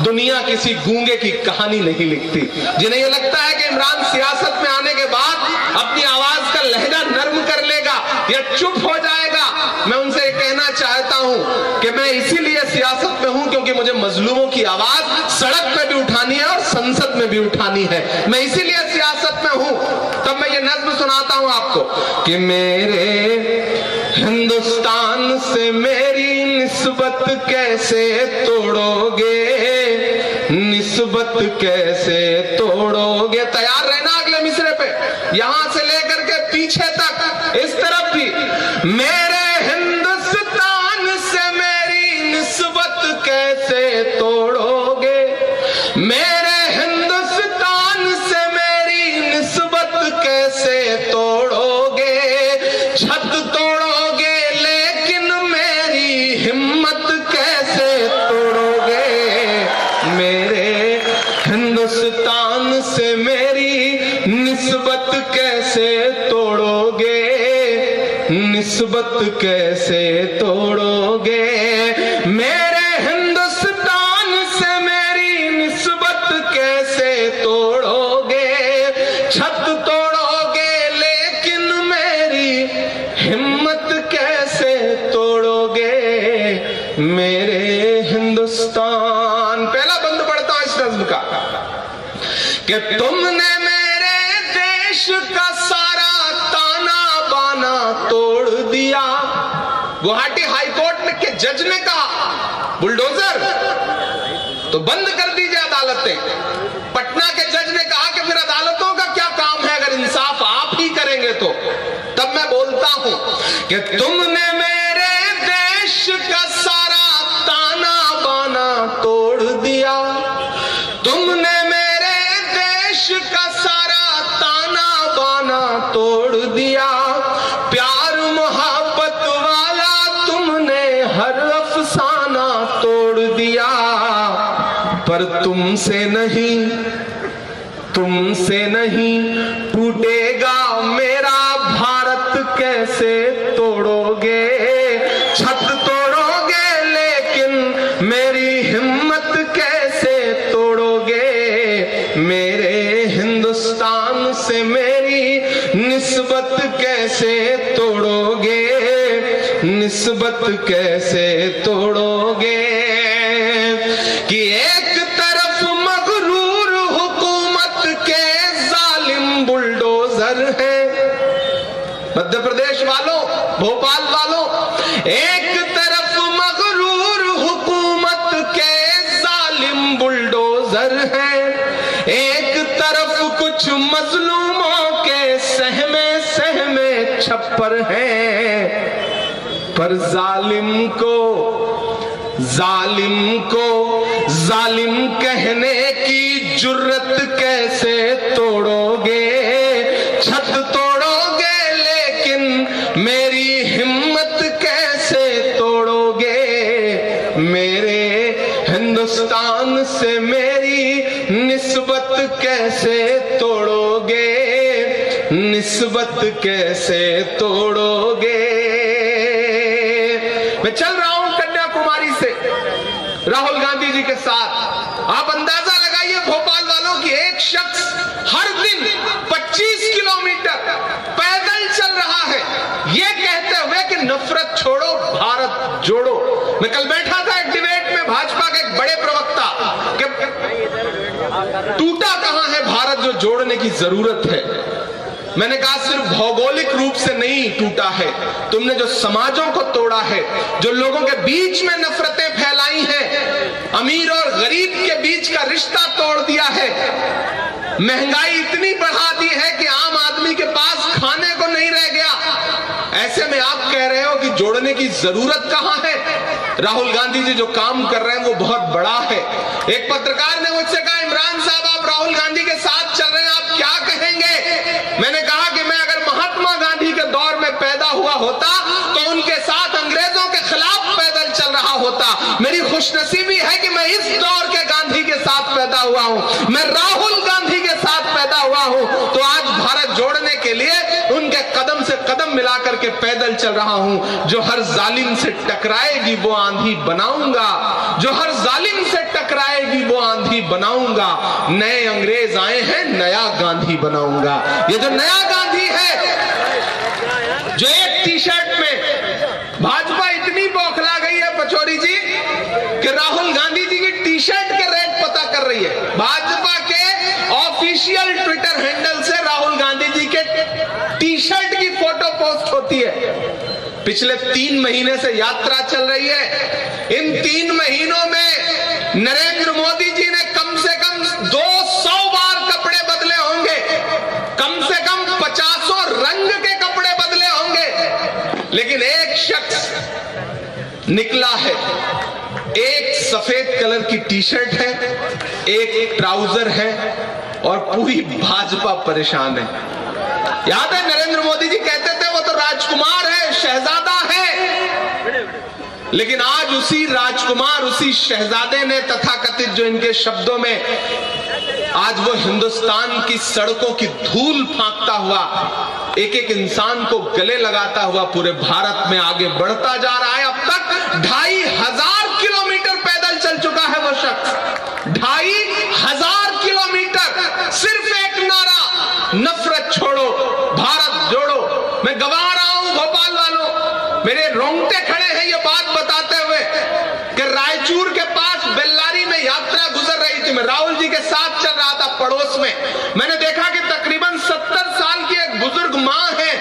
दुनिया किसी गूंगे की कहानी नहीं लिखती। जिन्हें ये लगता है कि इमरान सियासत में आने के बाद अपनी आवाज का लहजा नर्म कर लेगा या चुप हो जाएगा, मैं उनसे कहना चाहता हूं कि मैं इसीलिए सियासत में हूं क्योंकि मुझे मजलूमों की आवाज सड़क पे भी उठानी है और संसद में भी उठानी है। मैं इसीलिए सियासत में हूं। तब मैं ये नज्म सुनाता हूं आपको कि मेरे हिंदुस्तान से मेरी निस्बत कैसे तोड़ोगे, निस्बत कैसे तोड़ोगे। तैयार रहना अगले मिसरे पे, यहां से लेकर के पीछे तक, इस तरफ भी। मेरे हिंदुस्तान से मेरी निस्बत कैसे तोड़ोगे, मेरे हिंदुस्तान से मेरी निस्बत कैसे तोड़ोगे। छत तोड़ोगे लेकिन मेरी हिम्मत कैसे तोड़ोगे। मेरे हिंदुस्तान से मेरी निस्बत कैसे तोड़ोगे, निस्बत कैसे तोड़ोगे। मेरे हिंदुस्तान से मेरी निस्बत कैसे तोड़ोगे। छत तोड़ोगे लेकिन मेरी हिम्मत कैसे तोड़ोगे। मेरे हिंदुस्तान, पहला बंद पढ़ता हूं इस नज्म का कि तुमने मेरे देश का सारा ताना बाना तोड़ दिया। गुवाहाटी हाईकोर्ट के जज ने कहा बुलडोजर तो बंद कर दीजिए अदालतें। पटना के जज ने कहा कि फिर अदालतों का क्या काम है अगर इंसाफ आप ही करेंगे तो। तब मैं बोलता हूं कि तुमने मेरे देश का सारा ताना बाना तोड़ दिया। तुमने मेरे देश का सारा ताना बाना तोड़ दिया। प्यार मोहब्बत वाला तुमने हर अफसाना तोड़ दिया। पर तुमसे नहीं टूटेगा मेरा भारत कैसे तोड़ोगे। छत तोड़ोगे लेकिन मेरी हिम्मत कैसे तोड़ोगे। मेरे हिंदुस्तान से मेरी निस्बत कैसे तोड़ोगे, निस्बत कैसे तोड़ोगे। कि एक तरफ मगरूर हुकूमत के जालिम बुलडोजर है, मध्य प्रदेश वालों, भोपाल वालों, एक तरफ मगरूर हुकूमत के जालिम बुलडोजर है, एक तरफ कुछ मजलूमों के सहमे सहमे छप्पर हैं। पर जालिम कहने की जुर्रत कैसे तोड़ोगे। छत तोड़ोगे लेकिन मेरी हिम्मत कैसे तोड़ोगे। मेरे हिंदुस्तान से मेरी निस्बत कैसे तोड़ोगे, निस्बत कैसे तोड़ोगे। मैं चल रहा हूं कन्याकुमारी से राहुल गांधी जी के साथ। आप अंदाजा लगाइए भोपाल वालों की, एक शख्स हर दिन 25 किलोमीटर पैदल चल रहा है ये कहते हुए कि नफरत छोड़ो भारत जोड़ो। मैं कल बैठा था एक डिबेट में भाजपा के एक बड़े प्रवक्ता कि टूटा कहां है भारत जो जोड़ने की जरूरत है। मैंने कहा सिर्फ भौगोलिक रूप से नहीं टूटा है, तुमने जो समाजों को तोड़ा है, जो लोगों के बीच में नफरतें फैलाई हैं, अमीर और गरीब के बीच का रिश्ता तोड़ दिया है, महंगाई इतनी बढ़ा दी है कि आम आदमी के पास खाने को नहीं रह गया। ऐसे में आप कह रहे हो कि जोड़ने की जरूरत कहां है। राहुल गांधी जी जो काम कर रहे हैं वो बहुत बड़ा है। एक पत्रकार ने मुझसे कहा इमरान साहब आप राहुल गांधी के साथ चल रहे हैं, आप क्या कहेंगे। मैंने कहा कि मैं अगर महात्मा गांधी के दौर में पैदा हुआ होता तो उनके साथ अंग्रेजों के खिलाफ पैदल चल रहा होता। मेरी खुशनसीबी है कि मैं इस दौर के गांधी के साथ पैदा हुआ हूं, मैं राहुल गांधी के साथ पैदा हुआ हूं। तो आज भारत जोड़ने के लिए उनके कदम से कदम मिलाकर के पैदल चल रहा हूं। जो हर जालिम से टकराएगी वो आंधी बनाऊंगा, जो हर जालिम से टकराएगी वो गांधी बनाऊंगा, नए अंग्रेज आए हैं, नया गांधी बनाऊंगा। ये जो नया गांधी है, जो एक टी शर्ट में भाजपा इतनी बौखला गई है पचौरी जी कि राहुल गांधी जी की टी शर्ट के रेट पता कर रही है। भाजपा के ऑफिशियल ट्विटर हैंडल से राहुल गांधी जी के टी शर्ट की फोटो पोस्ट होती है। पिछले 3 महीने से यात्रा चल रही है। इन 3 महीनों में नरेंद्र मोदी जी ने कम से कम 200 बार कपड़े बदले होंगे, कम से कम 50 रंग के कपड़े बदले होंगे, लेकिन एक शख्स निकला है, एक सफेद कलर की टी शर्ट है, एक ट्राउजर है और पूरी भाजपा परेशान है। याद है नरेंद्र मोदी जी कहते थे वो तो राजकुमार है, शहजादा है, लेकिन आज उसी राजकुमार, उसी शहजादे ने तथाकथित जो इनके शब्दों में आज वो हिंदुस्तान की सड़कों की धूल फांकता हुआ, एक एक इंसान को गले लगाता हुआ पूरे भारत में आगे बढ़ता जा रहा है। अब तक 2500 किलोमीटर पैदल चल चुका है वो शख्स, 2500 किलोमीटर। सिर्फ एक नारा, नफरत छोड़ो, भारत जोड़ो। मैं गवा रहा हूं भोपाल वालों, मेरे रोंगटे खड़े हैं ये बात बताते हुए कि रायचूर के पास बेल्लारी में यात्रा गुजर रही थी, मैं राहुल जी के साथ चल रहा था पड़ोस में, मैंने देखा कि तकरीबन 70 साल की एक बुजुर्ग मां है,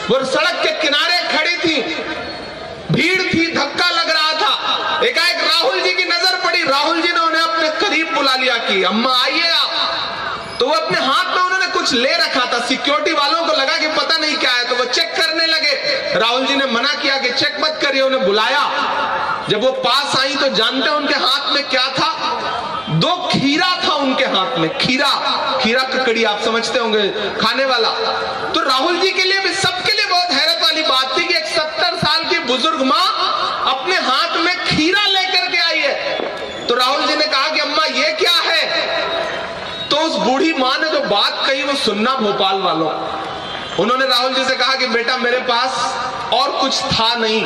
वो सड़क के किनारे खड़ी थी, भीड़ थी, धक्का लग रहा था। एकाएक राहुल जी की नजर पड़ी, राहुल जी ने उन्हें अपने करीब बुला लिया कि अम्मा आइए आप। तो वो अपने हाथ में उन्होंने कुछ ले रखा था, सिक्योरिटी वालों को लगा कि पता नहीं क्या है, तो वो चेक करने लगे। राहुल जी ने मना किया कि चेक मत करिए, उन्हें बुलाया। जब वो पास आई तो जानते हैं उनके हाथ में क्या था? 2 खीरा था उनके हाथ में, खीरा ककड़ी, आप समझते होंगे, खाने वाला। तो राहुल जी के लिए भी, सबके लिए बहुत हैरत वाली बात थी कि एक 70 साल की बुजुर्ग मां अपने हाथ में खीरा लेकर के आई है। तो राहुल जी ने कहा कि अम्मा ये क्या है? तो उस बूढ़ी मां ने जो बात कही वो सुनना भोपाल वालों। उन्होंने राहुल जी से कहा कि बेटा मेरे पास और कुछ था नहीं,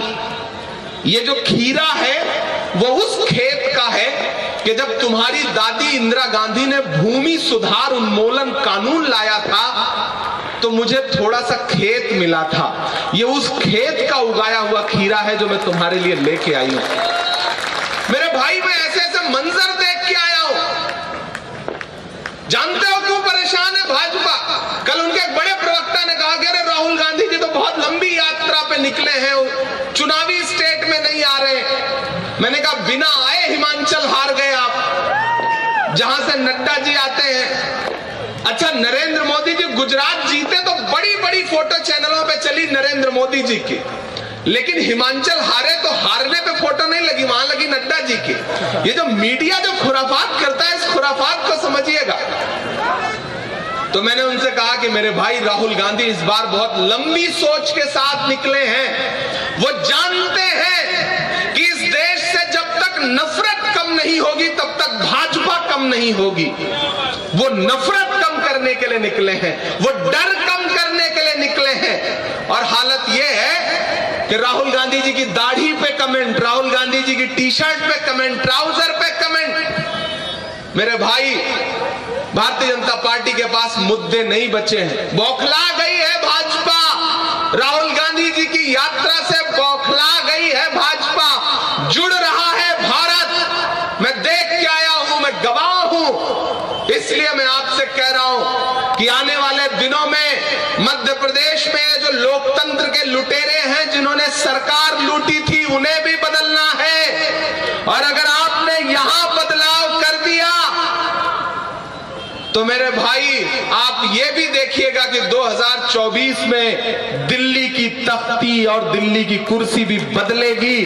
ये जो खीरा है वो उस खेत का है कि जब तुम्हारी दादी इंदिरा गांधी ने भूमि सुधार उन्मूलन कानून लाया था तो मुझे थोड़ा सा खेत मिला था, ये उस खेत का उगाया हुआ खीरा है जो मैं तुम्हारे लिए लेके आई हूं। मेरे भाई, मैं ऐसे ऐसे मंजर देख के आया हूं। जानते हो क्यों परेशान है भाजपा? कल उनके एक बड़े प्रवक्ता ने कहा कि अरे राहुल गांधी जी तो बहुत लंबी यात्रा पे निकले हैं, चुनावी स्टेट में नहीं आ रहे। मैंने कहा बिना आए हिमाचल हार गए आप, जहां से नड्डा जी आते हैं। अच्छा, नरेंद्र मोदी जी गुजरात जीते तो बड़ी बड़ी फोटो चैनलों पे चली नरेंद्र मोदी जी की, लेकिन हिमाचल हारे तो हारने पे फोटो नहीं लगी, वहां लगी नड्डा जी की। ये जो मीडिया जो खुराफात करता है, इस खुराफात को समझिएगा। तो मैंने उनसे कहा कि मेरे भाई राहुल गांधी इस बार बहुत लंबी सोच के साथ निकले हैं। वो जानते हैं कि इस देश से जब तक नफरत कम नहीं होगी तब तक भाजपा कम नहीं होगी। वो नफरत कम करने के लिए निकले हैं, वो डर कम करने के लिए निकले हैं। और हालत ये है कि राहुल गांधी जी की दाढ़ी पे कमेंट, राहुल गांधी जी की टी शर्ट पे कमेंट, ट्राउजर पे कमेंट। मेरे भाई, भारतीय जनता पार्टी के पास मुद्दे नहीं बचे हैं। बौखला गई है भाजपा, राहुल गांधी जी की यात्रा से बौखला गई है भाजपा। जुड़ रहा है भारत, मैं देख के आया हूं, मैं गवाह हूं। इसलिए मैं आपसे कह रहा हूं कि आने वाले दिनों में मध्य प्रदेश में जो लोकतंत्र के लुटेरे हैं, जिन्होंने सरकार लूटी थी, उन्हें भी बदलना है। और अगर आपने यहां बदलाव कर दिया तो मेरे भाई, आप ये भी देखिएगा कि 2024 में दिल्ली की तख्ती और दिल्ली की कुर्सी भी बदलेगी।